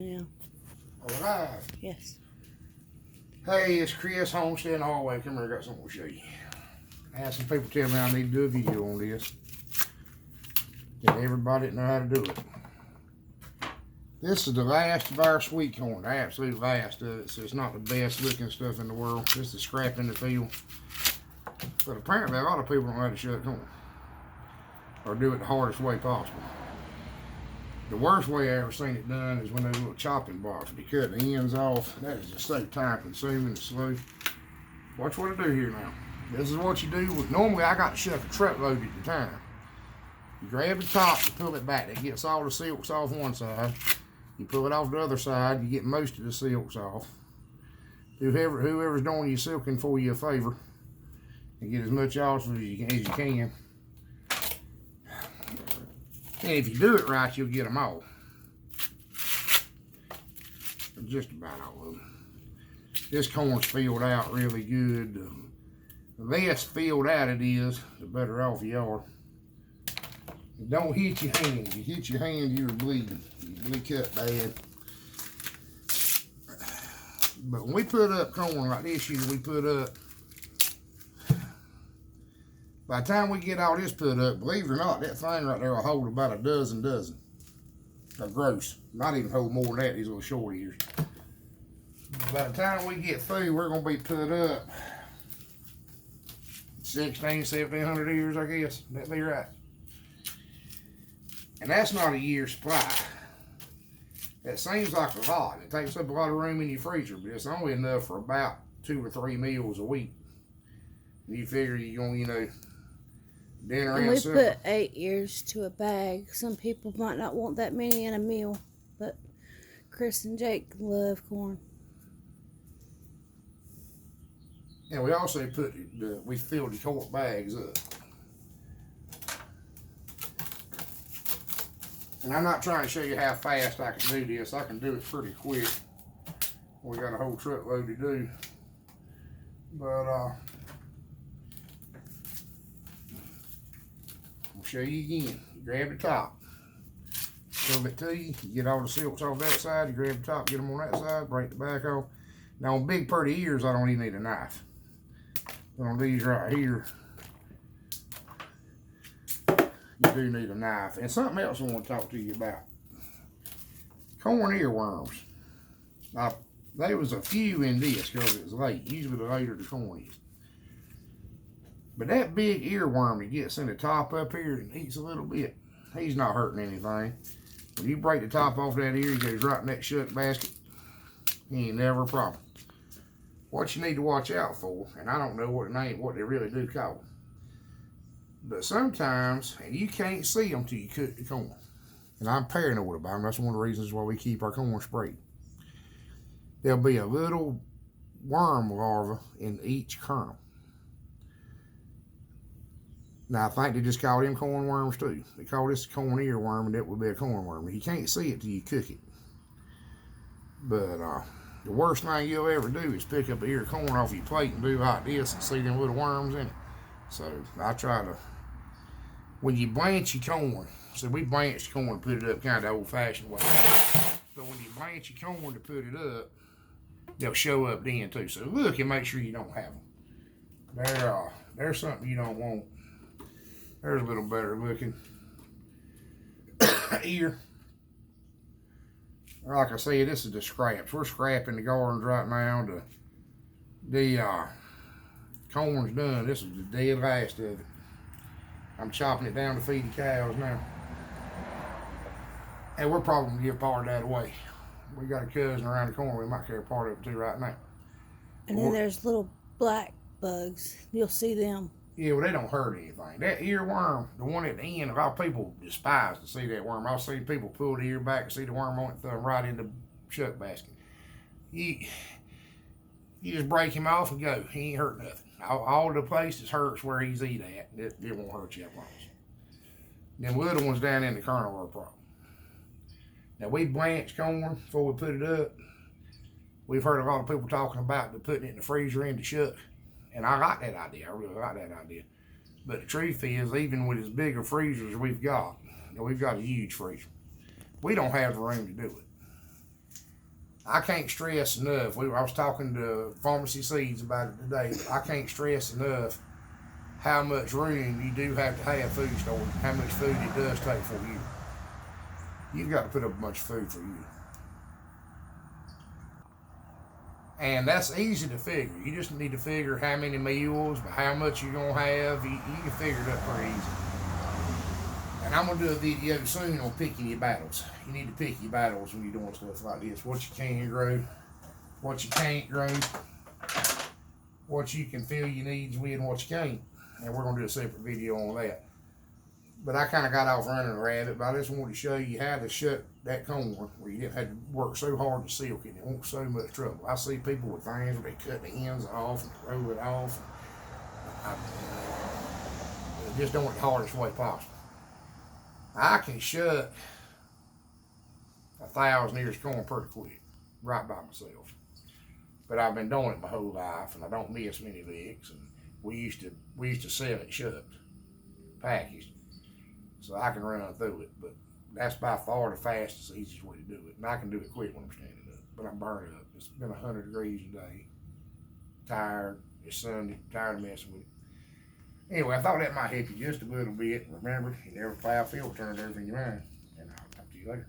Yeah. All right. Yes. Hey, it's Chris, Homestead in the Hallway. Come here, I got something to show you. I had some people tell me I need to do a video on this. Get everybody to know how to do it. This is the last of our sweet corn, the absolute last of it, so it's not the best looking stuff in the world. This is scrap in the field. But apparently a lot of people don't know how to shuck corn. Or do it the hardest way possible. The worst way I ever seen it done is when those little chopping blocks be cut the ends off. That is just so time consuming and slow. Watch what I do here now. This is what you do with, normally I got to shuck a truckload at a time. You grab the top, you pull it back, that gets all the silks off one side. You pull it off the other side, you get most of the silks off. Whoever's doing your silking for you a favor, and get as much off as you can. And if you do it right, you'll get them all. Just about all of them. This corn's filled out really good. The less filled out it is, the better off you are. Don't hit your hand. If you hit your hand, you're bleeding. You bleed cut bad. But when we put up corn like this year, we put up, by the time we get all this put up, believe it or not, that thing right there will hold about a dozen of gross. Not even hold more than that, these little short ears. By the time we get through, we're going to be put up 1,700 ears, I guess. That'd be right. And that's not a year's supply. That seems like a lot. It takes up a lot of room in your freezer, but it's only enough for about 2 or 3 meals a week. You figure you're going to, dinner And and we supper. put 8 ears to a bag. Some people might not want that many in a meal, but Chris and Jake love corn. And we also put, we filled the quart bags up. And I'm not trying to show you how fast I can do this. I can do it pretty quick. We got a whole truckload to do. But, I'll show you again. You grab the top. Pull it to you. You get all the silks off that side. You grab the top, get them on that side, break the back off. Now on big pretty ears, I don't even need a knife. But on these right here, you do need a knife. And something else I want to talk to you about. Corn earworms. Now, there was a few in this because it was late. Usually the later the corn is. But that big earworm that gets in the top up here and eats a little bit, he's not hurting anything. When you break the top off that ear, he goes right in that shuck basket. He ain't never a problem. What you need to watch out for, and I don't know what they really do call them. But sometimes, and you can't see them till you cook the corn. And I'm paranoid about them. That's one of the reasons why we keep our corn sprayed. There'll be a little worm larva in each kernel. Now, I think they just call them corn worms too. They call this a corn earworm, and that would be a corn worm. You can't see it till you cook it. But the worst thing you'll ever do is pick up an ear of corn off your plate and do like this and see them little worms in it. So I try to, when you blanch your corn, so we blanch corn and put it up kind of old-fashioned way. But when you blanch your corn to put it up, they'll show up then too. So look and make sure you don't have them. There's something you don't want. There's a little better looking ear. Like I said, this is the scraps. We're scrapping the gardens right now. The corn's done. This is the dead last of it. I'm chopping it down to feed the cows now. And we're probably going to give part of that away. We got a cousin around the corner. We might carry part of it too right now. And then there's little black bugs. You'll see them. Yeah, well, they don't hurt anything. That earworm, the one at the end, a lot of people despise to see that worm. I've seen people pull the ear back and see the worm on it, throw them right in the shuck basket. You just break him off and go. He ain't hurt nothing. All the places hurts where he's eat at. It won't hurt you that much. Them little ones down in the kernel are a problem. Now, we blanch corn before we put it up. We've heard a lot of people talking about putting it in the freezer in the shuck. And I like that idea. I really like that idea. But the truth is, even with as big a freezers we've got a huge freezer. We don't have the room to do it. I can't stress enough. I was talking to Pharmacy Seeds about it today. I can't stress enough how much room you do have to have food stored, how much food it does take for you. You've got to put up a bunch of food for you. And that's easy to figure. You just need to figure how many meals, how much you're going to have. You can figure it up pretty easy. And I'm going to do a video soon on picking your battles. You need to pick your battles when you're doing stuff like this. What you can grow, what you can't grow, what you can fill your needs with, and what you can't. And we're going to do a separate video on that. But I kind of got off running a rabbit, but I just wanted to show you how to shut that corn where you didn't have to work so hard to silk it. It won't so much trouble. I see people with things where they cut the ends off and throw it off. Just doing it the hardest way possible. I can shut 1,000 ears of corn pretty quick, right by myself. But I've been doing it my whole life, and I don't miss many licks. And we used to sell it shut, packaged, so I can run through it. But that's by far the fastest, easiest way to do it. And I can do it quick when I'm standing up, but I'm burning up. It's been 100 degrees today. Tired. It's Sunday. Tired of messing with it. Anyway, I thought that might help you just a little bit. Remember, you never plow field turn everything you mind. And I'll talk to you later.